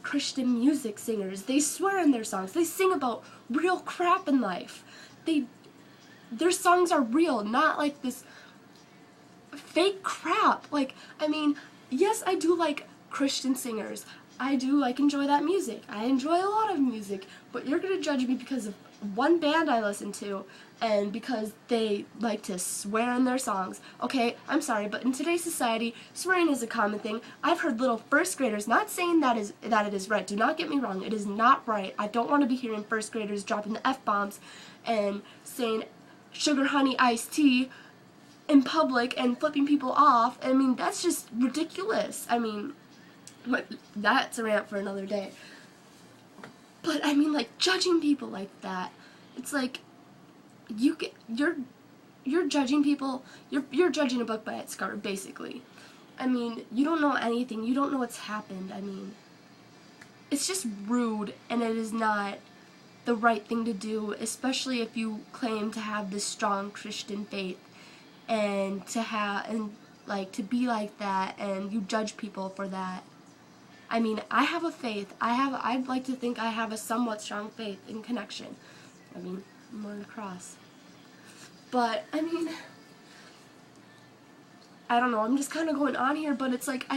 Christian music singers. They swear in their songs. They sing about real crap in life. Their songs are real, not like this fake crap. Like, I mean, yes, I do like Christian singers. I do enjoy that music. I enjoy a lot of music, but you're gonna judge me because of one band I listen to and because they like to swear in their songs. Okay, I'm sorry, but in today's society, swearing is a common thing. I've heard little first graders, not saying that it is right. Do not get me wrong. It is not right. I don't want to be hearing first graders dropping the F-bombs and saying sugar honey iced tea in public and flipping people off. I mean, that's just ridiculous. I mean, that's a rant for another day. But I mean, like, judging people like that, it's like you're judging people. You're judging a book by its cover, basically. I mean, you don't know anything. You don't know what's happened. I mean, it's just rude, and it is not the right thing to do, especially if you claim to have this strong Christian faith and to be like that, and you judge people for that. I mean, I have a faith. I'd like to think I have a somewhat strong faith in connection. I mean, I'm on the cross. But, I mean, I don't know, I'm just kind of going on here, but it's like,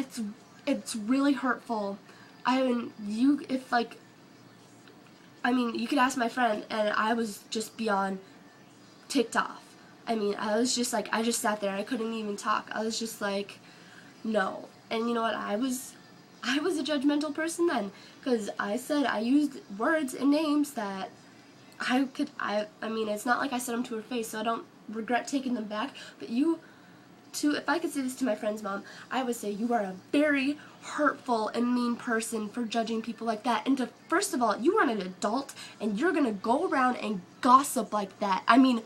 it's really hurtful. You could ask my friend, and I was just beyond ticked off. I mean, I just sat there, I couldn't even talk. I was just like, no. And you know what, I was a judgmental person then, because I used words and names that I mean, it's not like I said them to her face, so I don't regret taking them back, but if I could say this to my friend's mom, I would say you are a very hurtful and mean person for judging people like that, and first of all, you are an adult, and you're gonna go around and gossip like that. I mean,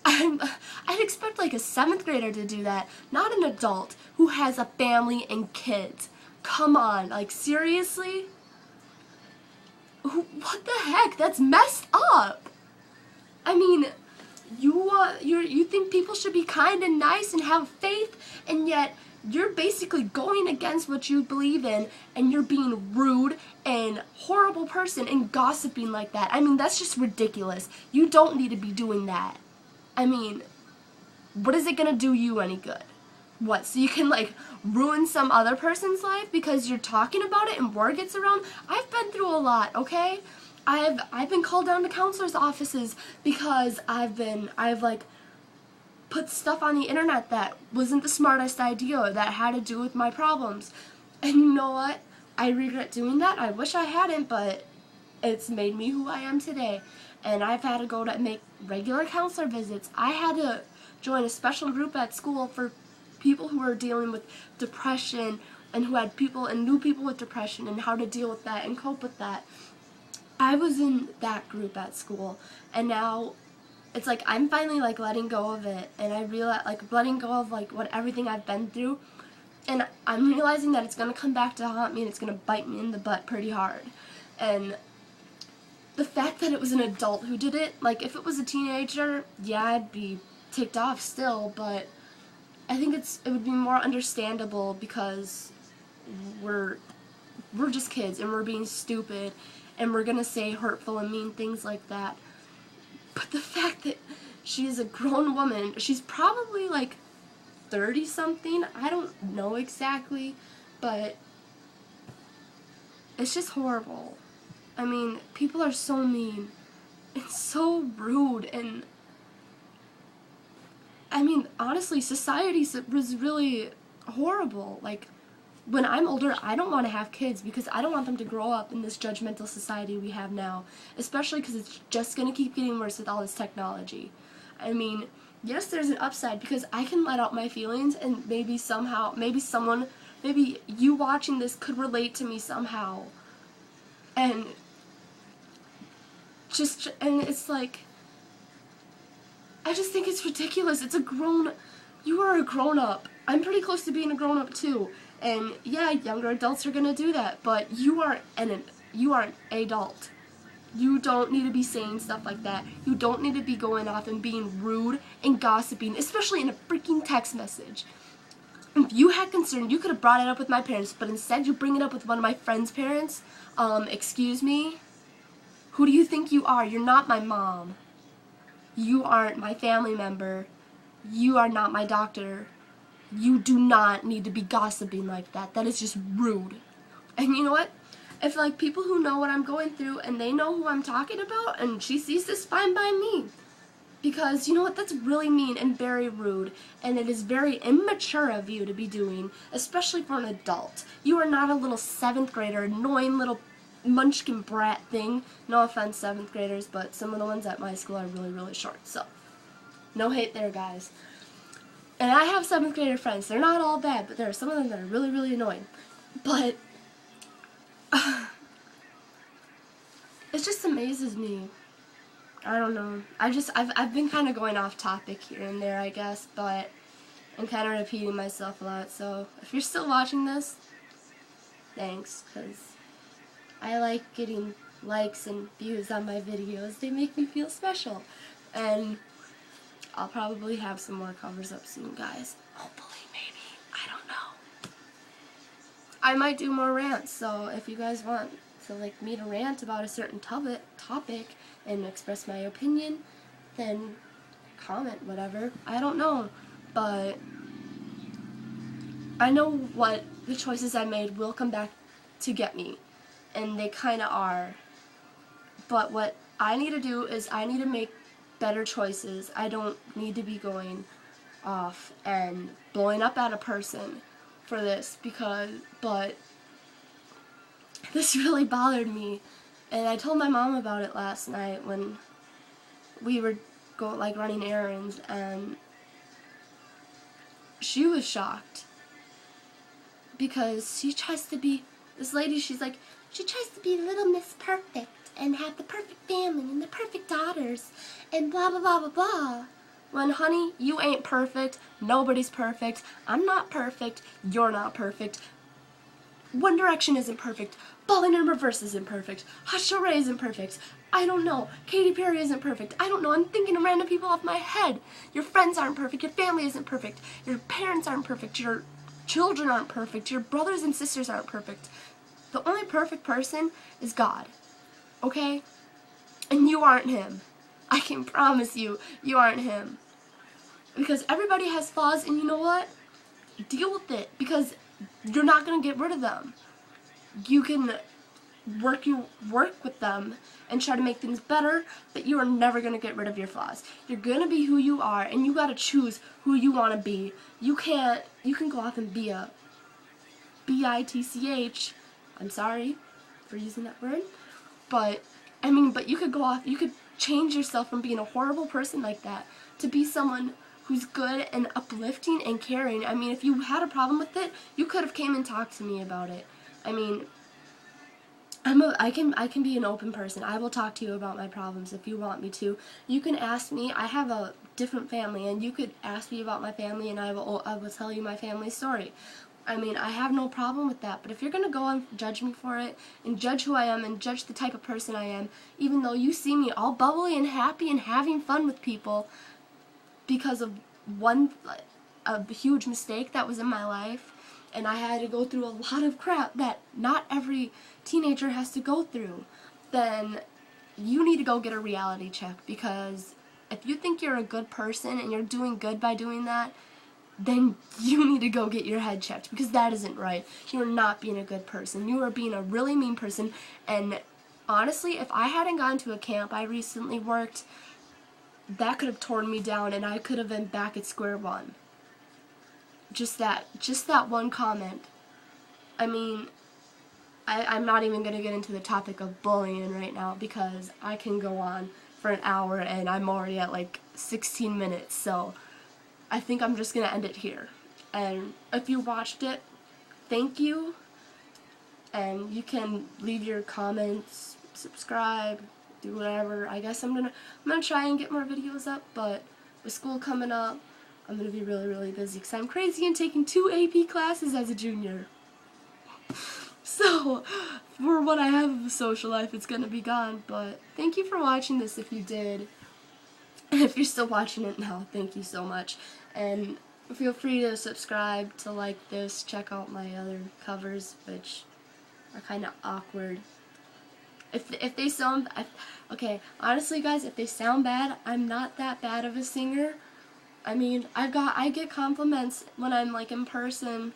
I'd expect like a 7th grader to do that, not an adult who has a family and kids. Come on, like, seriously? What the heck? That's messed up. I mean, you think people should be kind and nice and have faith, and yet you're basically going against what you believe in, and you're being rude and horrible person and gossiping like that. I mean, that's just ridiculous. You don't need to be doing that. I mean, what is it gonna do you any good? What, so you can, like, ruin some other person's life because you're talking about it and word gets around? I've been through a lot, okay? I've been called down to counselors' offices because I've put stuff on the internet that wasn't the smartest idea, that had to do with my problems. And you know what? I regret doing that. I wish I hadn't, but it's made me who I am today. And I've had to go to make regular counselor visits. I had to join a special group at school for people who were dealing with depression and who had knew people with depression and how to deal with that and cope with that. I was in that group at school, and now it's like I'm finally like letting go of it, and I realize letting go of everything I've been through, and I'm realizing that it's gonna come back to haunt me and it's gonna bite me in the butt pretty hard. And the fact that it was an adult who did it, like if it was a teenager, yeah, I'd be ticked off still, but I think it would be more understandable because we're just kids and we're being stupid and we're gonna say hurtful and mean things like that. But the fact that she's a grown woman, she's probably like 30 something, I don't know exactly, but it's just horrible. I mean, people are so mean and so rude, and I mean, honestly, society was really horrible. Like, when I'm older, I don't want to have kids because I don't want them to grow up in this judgmental society we have now, especially because it's just going to keep getting worse with all this technology. I mean, yes, there's an upside because I can let out my feelings, and maybe you watching this could relate to me somehow. And it's like, I just think it's ridiculous. You are a grown-up. I'm pretty close to being a grown-up too. And yeah, younger adults are gonna do that, but you are an adult. You don't need to be saying stuff like that. You don't need to be going off and being rude and gossiping, especially in a freaking text message. If you had concern, you could have brought it up with my parents, but instead you bring it up with one of my friend's parents. Excuse me? Who do you think you are? You're not my mom. You aren't my family member. You are not my doctor. You do not need to be gossiping like that. That is just rude. And you know what? If like people who know what I'm going through and they know who I'm talking about and she sees this, fine by me. Because you know what? That's really mean and very rude. And it is very immature of you to be doing, especially for an adult. You are not a little 7th grader, annoying little munchkin brat thing. No offense, 7th graders, but some of the ones at my school are really, really short. So, no hate there, guys. And I have 7th grader friends. They're not all bad, but there are some of them that are really, really annoying. But it just amazes me. I don't know. I've been kind of going off topic here and there, I guess, but I'm kind of repeating myself a lot. So if you're still watching this, thanks, because I like getting likes and views on my videos. They make me feel special. And I'll probably have some more covers up soon, guys. Hopefully, maybe. I don't know. I might do more rants, so if you guys want to like me to rant about a certain topic and express my opinion, then comment, whatever. I don't know, but I know what the choices I made will come back to get me, and they kind of are. But what I need to do is I need to make better choices. I don't need to be going off and blowing up at a person for this, but this really bothered me, and I told my mom about it last night when we were running errands, and she was shocked because she tries to be this lady. She tries to be little Miss Perfect and have the perfect family and the perfect daughters and blah blah blah blah blah. When, honey, you ain't perfect. Nobody's perfect. I'm not perfect. You're not perfect. One Direction isn't perfect. Ballin' in Reverse isn't perfect. Hush Ray isn't perfect. I don't know. Katy Perry isn't perfect. I don't know. I'm thinking of random people off my head. Your friends aren't perfect. Your family isn't perfect. Your parents aren't perfect. Your children aren't perfect. Your brothers and sisters aren't perfect. The only perfect person is God. Okay? And you aren't him. I can promise you, you aren't him. Because everybody has flaws, and you know what? Deal with it, because you're not going to get rid of them. You can work with them and try to make things better, but you are never going to get rid of your flaws. You're going to be who you are, and you got to choose who you want to be. You can go off and be a bitch. I'm sorry for using that word. But you could go off, you could change yourself from being a horrible person like that to be someone who's good and uplifting and caring. I mean, if you had a problem with it, you could have came and talked to me about it. I mean, I can be an open person. I will talk to you about my problems if you want me to. You can ask me. I have a different family, and you could ask me about my family, and I will tell you my family story. I mean, I have no problem with that, but if you're going to go and judge me for it, and judge who I am, and judge the type of person I am, even though you see me all bubbly and happy and having fun with people because of a huge mistake that was in my life, and I had to go through a lot of crap that not every teenager has to go through, then you need to go get a reality check, because if you think you're a good person and you're doing good by doing that, then you need to go get your head checked, because that isn't right. You are not being a good person. You are being a really mean person, and honestly, if I hadn't gone to a camp I recently worked, that could have torn me down, and I could have been back at square one. Just that one comment. I mean, I'm not even going to get into the topic of bullying right now, because I can go on for an hour, and I'm already at like 16 minutes, so I think I'm just going to end it here. And if you watched it, thank you. And you can leave your comments, subscribe, do whatever. I guess I'm gonna try and get more videos up, but with school coming up, I'm going to be really, really busy, because I'm crazy and taking 2 AP classes as a junior. So, for what I have of a social life, it's going to be gone. But thank you for watching this if you did. And if you're still watching it now, thank you so much. And feel free to subscribe, to like this, check out my other covers, which are kind of awkward. If they sound, okay, honestly guys, if they sound bad, I'm not that bad of a singer. I mean, I get compliments when I'm like in person,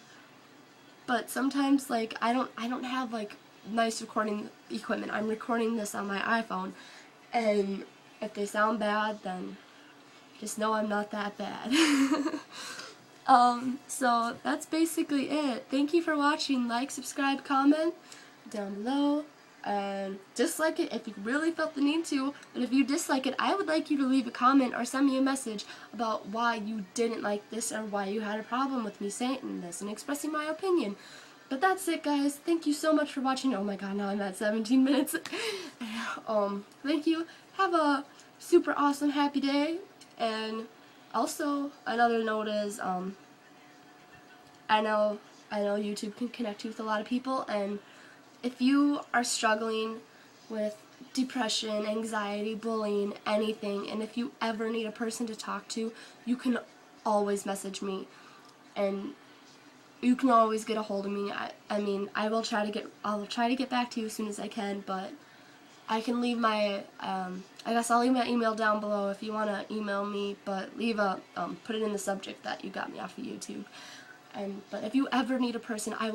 but sometimes like I don't have like nice recording equipment. I'm recording this on my iPhone, and if they sound bad, then just know I'm not that bad. So that's basically it. Thank you for watching. Like, subscribe, comment down below, and dislike it if you really felt the need to. But if you dislike it, I would like you to leave a comment or send me a message about why you didn't like this or why you had a problem with me saying this and expressing my opinion. But that's it, guys. Thank you so much for watching. Oh my god, now I'm at 17 minutes. Thank you. Have a super awesome, happy day. And also, another note is, I know YouTube can connect you with a lot of people, and if you are struggling with depression, anxiety, bullying, anything, and if you ever need a person to talk to, you can always message me, and you can always get a hold of me. I mean, I'll try to get back to you as soon as I can, but I can leave my, I guess I'll leave my email down below if you want to email me, but leave a, put it in the subject that you got me off of YouTube. But if you ever need a person, I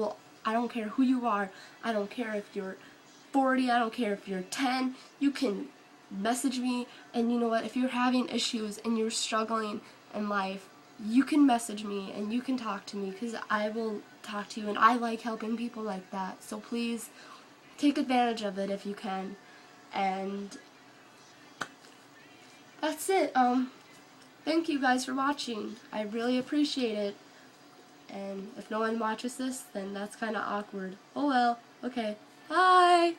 don't care who you are, I don't care if you're 40, I don't care if you're 10, you can message me, and you know what, if you're having issues and you're struggling in life, you can message me and you can talk to me, because I will talk to you, and I like helping people like that, so please take advantage of it if you can. And that's it. Thank you guys for watching. I really appreciate it. And if no one watches this, then that's kind of awkward. Oh well. Okay. Bye!